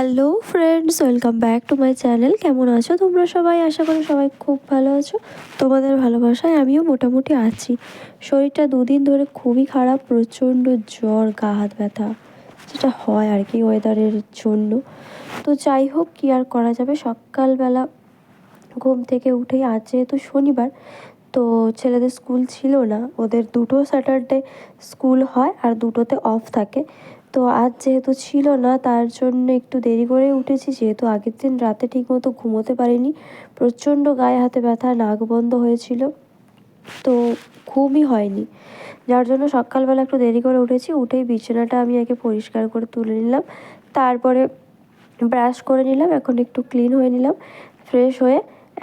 Hello friends, welcome back to my channel. কেমন আছো তোমরা সবাই? আশা করি সবাই খুব ভালো আছো। তোমাদের ভালোবাসায় আমিও মোটামুটি আছি। শরীরটা দুদিন ধরে খুবই খারাপ, প্রচণ্ড জ্বর, গা হাত ব্যথা, যেটা হয় আর কি ওয়েদারের জন্য। তো যাই হোক, কী আর করা যাবে। সকালবেলা ঘুম থেকে উঠেই, আজ যেহেতু শনিবার, তো ছেলেদের স্কুল ছিল না, ওদের দুটো স্যাটারডে স্কুল হয় আর দুটোতে অফ থাকে। তো আজ যেহেতু ছিল না, তার জন্য একটু দেরি করে উঠেছি, যেহেতু আগের দিন রাতে ঠিকমতো ঘুমোতে পারিনি। প্রচণ্ড গায়ে হাতে ব্যথা, নাক বন্ধ হয়েছিল, তো ঘুমই হয়নি, যার জন্য সকালবেলা একটু দেরি করে উঠেছি। উঠেই বিছানাটা আমি আগে পরিষ্কার করে তুলে নিলাম, তারপরে ব্রাশ করে নিলাম, এখন একটু ক্লিন হয়ে নিলাম, ফ্রেশ হয়ে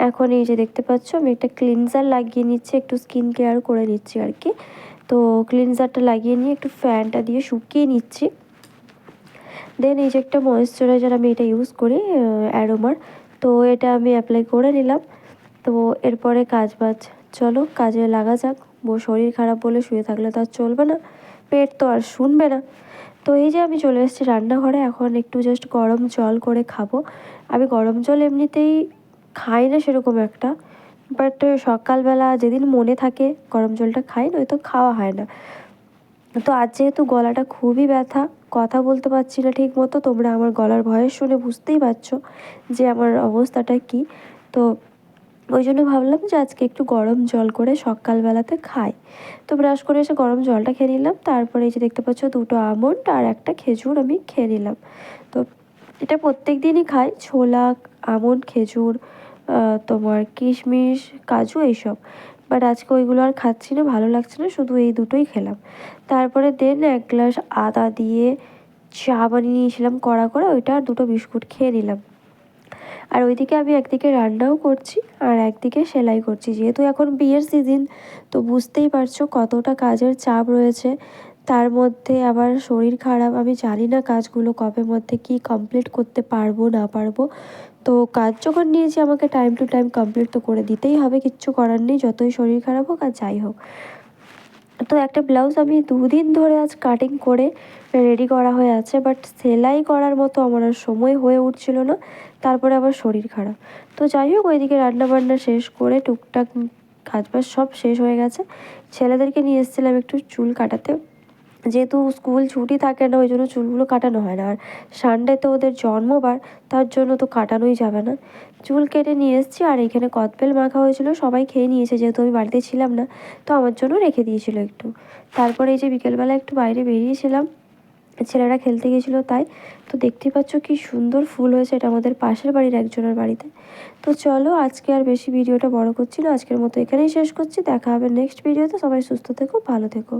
এখন এই যে দেখতে পাচ্ছ আমি একটা ক্লিনজার লাগিয়ে নিচ্ছি, একটু স্কিন কেয়ার করে নিচ্ছি আর কি। তো ক্লিনজারটা লাগিয়ে নিয়ে একটু ফ্যানটা দিয়ে শুকিয়ে নিচ্ছি। দেন এই যে একটা ময়েশ্চারাইজার আমি এটা ইউজ করি, অ্যারোমার, তো এটা আমি অ্যাপ্লাই করে নিলাম। তো এরপরে কাজ বাজ, চলো কাজে লাগা যাক। শরীর খারাপ বলে শুয়ে থাকলে তো আর চলবে না, পেট তো আর শুনবে না। তো এই যে আমি চলে এসেছি রান্নাঘরে, এখন একটু জাস্ট গরম জল করে খাবো। আমি গরম জল এমনিতেই খাই না সেরকম একটা, বাট সকালবেলা যেদিন মনে থাকে গরম জলটা খাই, নয়তো খাওয়া হয় না। তো আজ যেহেতু গলাটা খুবই ব্যথা, কথা বলতে পারছি না ঠিক মতো, তোমরা আমার গলার ভয়েস শুনে বুঝতেই পারছো যে আমার অবস্থাটা কী। তো ওই জন্য ভাবলাম যে আজকে একটু গরম জল করে সকালবেলাতে খাই। তো ব্রাশ করে এসে গরম জলটা খেয়ে নিলাম, তারপরে এই যে দেখতে পাচ্ছ দুটো আমন্ড আর একটা খেজুর আমি খেয়ে নিলাম। তো এটা প্রত্যেক দিনই খাই, ছোলা, আমন্ড, খেজুর, তোমার কিশমিশ, কাজু, এইসব। বাট আজকে ওইগুলো আর খাচ্ছি না, ভালো লাগছে না, শুধু এই দুটোই খেলাম। তারপরে দেন এক গ্লাস আদা দিয়ে চা বানিয়ে নিয়েছিলাম কড়া করে, ওইটা আর দুটো বিস্কুট খেয়ে নিলাম। আর ওইদিকে আমি একদিকে রান্নাও করছি আর একদিকে সেলাই করছি, যেহেতু এখন বিয়ের সিজন, তো বুঝতেই পারছো কতটা কাজের চাপ রয়েছে। তার মধ্যে আবার শরীর খারাপ, আমি জানি না কাজগুলো কবে মধ্যে কি কমপ্লিট করতে পারবো না পারবো। তো কাজ যখন নিয়েছি, আমাকে টাইম টু টাইম কমপ্লিট তো করে দিতেই হবে, কিচ্ছু করার নেই, যতই শরীর খারাপ হোক আর যাই হোক। তো একটা ব্লাউজ আমি দুদিন ধরে আজ কাটিং করে রেডি করা হয়ে আছে, বাট সেলাই করার মতো আমার আর সময় হয়ে উঠছিল না, তারপরে আবার শরীর খারাপ। তো যাই হোক, ওইদিকে রান্নাবান্না শেষ করে টুকটাক কাজবাজ সব শেষ হয়ে গেছে। ছেলেদেরকে নিয়ে এসেছিলাম একটু চুল কাটাতে, যেহেতু স্কুল ছুটি থাকে না, ওই জন্য চুলগুলো কাটানো হয় না। আর সানডেতে ওদের জন্মবার, তার জন্য তো কাটানোই যাবে না। চুল কেটে নিয়ে এসেছি, আর এখানে কদবেল মাখা হয়েছিল, সবাই খেয়ে নিয়েছে, যেহেতু আমি বাড়িতে ছিলাম না, তো আমার জন্য রেখে দিয়েছিল একটু। তারপরে এই যে বিকেলবেলা একটু বাইরে বেরিয়েছিলাম, ছেলেরা খেলতে গিয়েছিলো তাই। তো দেখতেই পাচ্ছ কি সুন্দর ফুল হয়েছে, এটা আমাদের পাশের বাড়ির একজনের বাড়িতে। তো চলো, আজকে আর বেশি ভিডিওটা বড় করছি না, আজকের মতো এখানেই শেষ করছি। দেখা হবে নেক্সট ভিডিওতে। সবাই সুস্থ থেকো, ভালো থেকো।